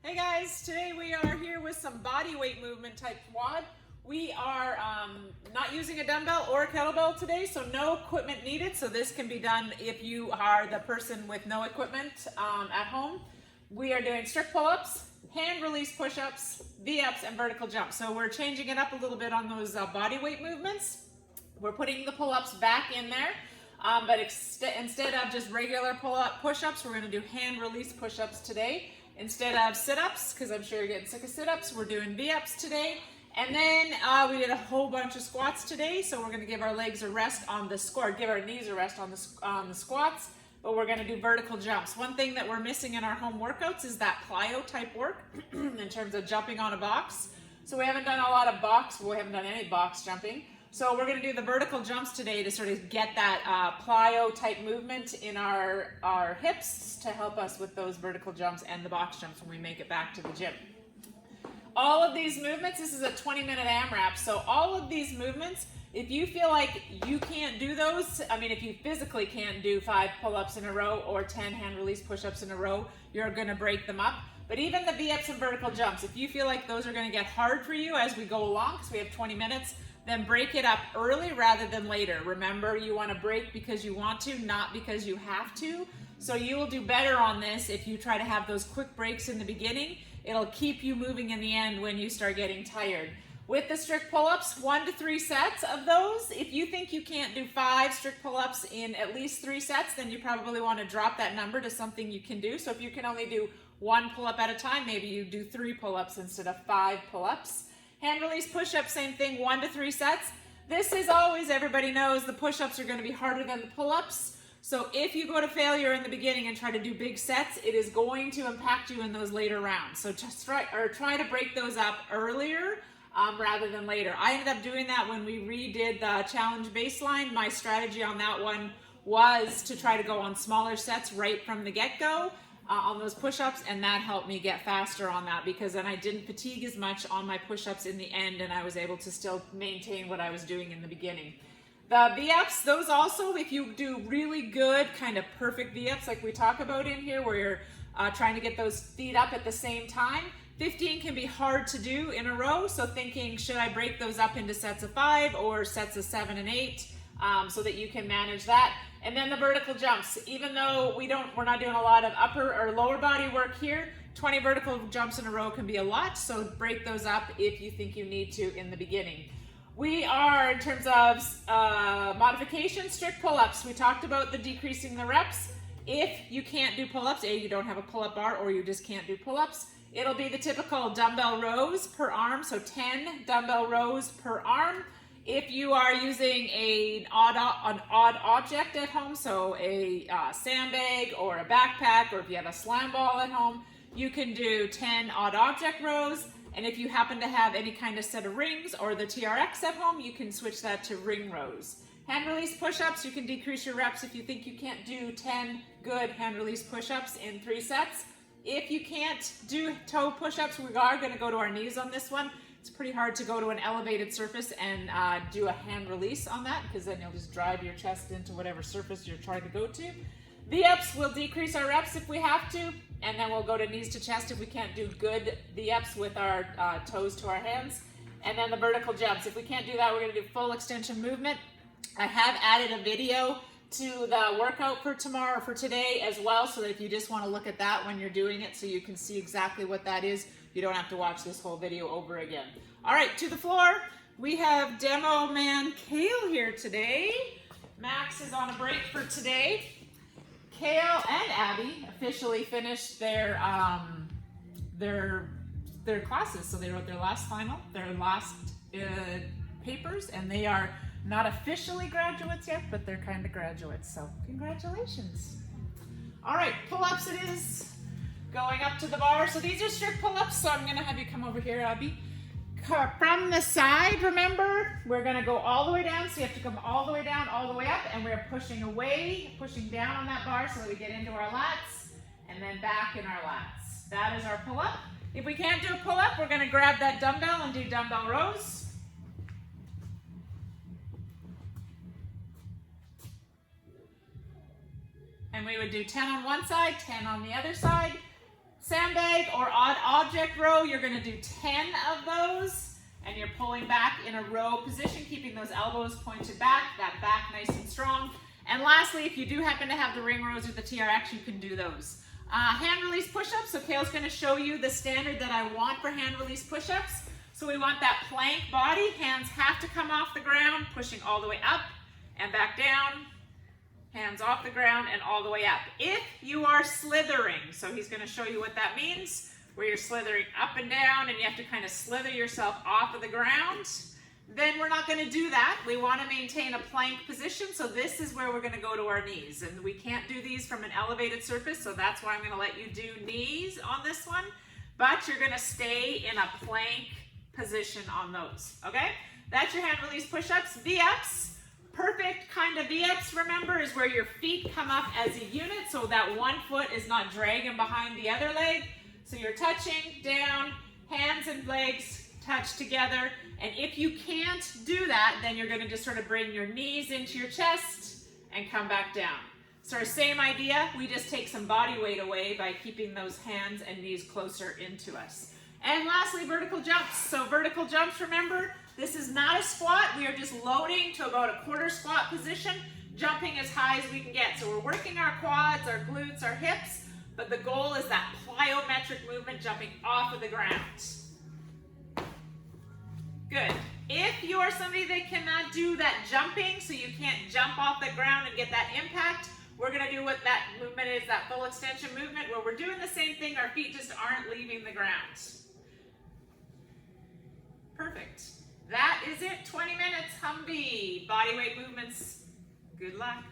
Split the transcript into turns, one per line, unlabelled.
Hey guys, today we are here with some body weight movement type WOD. We are not using a dumbbell or a kettlebell today, so no equipment needed. So this can be done if you are the person with no equipment at home. We are doing strict pull-ups, hand release push-ups, V-ups, and vertical jumps. So we're changing it up a little bit on those body weight movements. We're putting the pull-ups back in there, but instead of just regular pull-up push-ups, we're going to do hand release push-ups today. Instead of sit-ups, because I'm sure you're getting sick of sit-ups, we're doing V-ups today. And then we did a whole bunch of squats today, so we're going to give our legs a rest on the squat, give our knees a rest on the squats, but we're going to do vertical jumps. One thing that we're missing in our home workouts is that plyo type work in terms of jumping on a box. So we haven't done a lot of box, we haven't done any box jumping. So we're going to do the vertical jumps today to sort of get that plyo type movement in our hips to help us with those vertical jumps and the box jumps when we make it back to the gym. All of these movements, this is a 20-minute AMRAP, so all of these movements, if you feel like you can't do those, I mean if you physically can't do 5 pull-ups in a row or 10 hand release push-ups in a row, you're going to break them up. But even the V-ups and vertical jumps, if you feel like those are going to get hard for you as we go along, because we have 20 minutes, then break it up early rather than later. Remember, you want to break because you want to, not because you have to. So you will do better on this if you try to have those quick breaks in the beginning. It'll keep you moving in the end when you start getting tired. With the strict pull-ups, 1 to 3 sets of those. If you think you can't do 5 strict pull-ups in at least 3 sets, then you probably want to drop that number to something you can do. So if you can only do 1 pull-up at a time, maybe you do 3 pull-ups instead of 5 pull-ups. Hand release push-ups, same thing, 1 to 3 sets. This is always, everybody knows, the push-ups are going to be harder than the pull-ups. So if you go to failure in the beginning and try to do big sets, it is going to impact you in those later rounds. So just try to break those up earlier rather than later. I ended up doing that when we redid the challenge baseline. My strategy on that one was to try to go on smaller sets right from the get-go. On those push-ups, and that helped me get faster on that because then I didn't fatigue as much on my push-ups in the end, and I was able to still maintain what I was doing in the beginning. The V-ups, those also, if you do really good, kind of perfect V-ups like we talk about in here, where you're trying to get those feet up at the same time, 15 can be hard to do in a row, so thinking, should I break those up into sets of 5 or sets of 7 and 8 so that you can manage that. And then the vertical jumps, even though we're not doing a lot of upper or lower body work here, 20 vertical jumps in a row can be a lot, so break those up if you think you need to in the beginning. We are, in terms of modification, strict pull-ups. We talked about the decreasing the reps. If you can't do pull-ups, you don't have a pull-up bar or you just can't do pull-ups, it'll be the typical dumbbell rows per arm, so 10 dumbbell rows per arm. If you are using an odd object at home, so a sandbag or a backpack, or if you have a slam ball at home, you can do 10 odd object rows. And if you happen to have any kind of set of rings or the TRX at home, you can switch that to ring rows. Hand release push-ups, you can decrease your reps if you think you can't do 10 good hand release push-ups in 3 sets. If you can't do toe push-ups, we are going to go to our knees on this one. It's pretty hard to go to an elevated surface and do a hand release on that because then you'll just drive your chest into whatever surface you're trying to go to. V-ups will decrease our reps if we have to, and then we'll go to knees to chest if we can't do good V-ups with our toes to our hands. And then the vertical jumps. If we can't do that, we're going to do full extension movement. I have added a video to the workout for tomorrow, for today as well, so that if you just want to look at that when you're doing it so you can see exactly what that is, you don't have to watch this whole video over again. All right, to the floor. We have demo man Kale here today. Max is on a break for today. Kale and Abby officially finished their classes, so they wrote their last papers, and they are not officially graduates yet, but they're kind of graduates, so congratulations. All right, pull-ups it is. Going up to the bar. So these are strict pull-ups, so I'm going to have you come over here, Abby. From the side, remember, we're going to go all the way down, so you have to come all the way down, all the way up, and we're pushing away, pushing down on that bar so that we get into our lats, and then back in our lats. That is our pull-up. If we can't do a pull-up, we're going to grab that dumbbell and do dumbbell rows. And we would do 10 on one side, 10 on the other side. Sandbag or odd object row, you're going to do 10 of those, and you're pulling back in a row position, keeping those elbows pointed back, that back nice and strong. And lastly, if you do happen to have the ring rows or the TRX, you can do those. Hand release push-ups, so Kale's going to show you the standard that I want for hand release push-ups. So we want that plank body, hands have to come off the ground, pushing all the way up and back down, hands off the ground and all the way up. If you are slithering, so he's going to show you what that means, where you're slithering up and down and you have to kind of slither yourself off of the ground, then we're not going to do that. We want to maintain a plank position, so this is where we're going to go to our knees. And we can't do these from an elevated surface, so that's why I'm going to let you do knees on this one. But you're going to stay in a plank position on those, okay? That's your hand release push-ups. V-ups, perfect kind of V-ups, remember, is where your feet come up as a unit, so that one foot is not dragging behind the other leg. So you're touching down, hands and legs touch together. And if you can't do that, then you're going to just sort of bring your knees into your chest and come back down. So our same idea, we just take some body weight away by keeping those hands and knees closer into us. And lastly, vertical jumps. So vertical jumps, remember, this is not a squat. We are just loading to about a quarter squat position, jumping as high as we can get. So we're working our quads, our glutes, our hips, but the goal is that plyometric movement, jumping off of the ground. Good. If you are somebody that cannot do that jumping, so you can't jump off the ground and get that impact, we're going to do what that movement is, that full extension movement, where we're doing the same thing, our feet just aren't leaving the ground. Perfect. That is it, 20 minutes, Humvee, bodyweight movements. Good luck.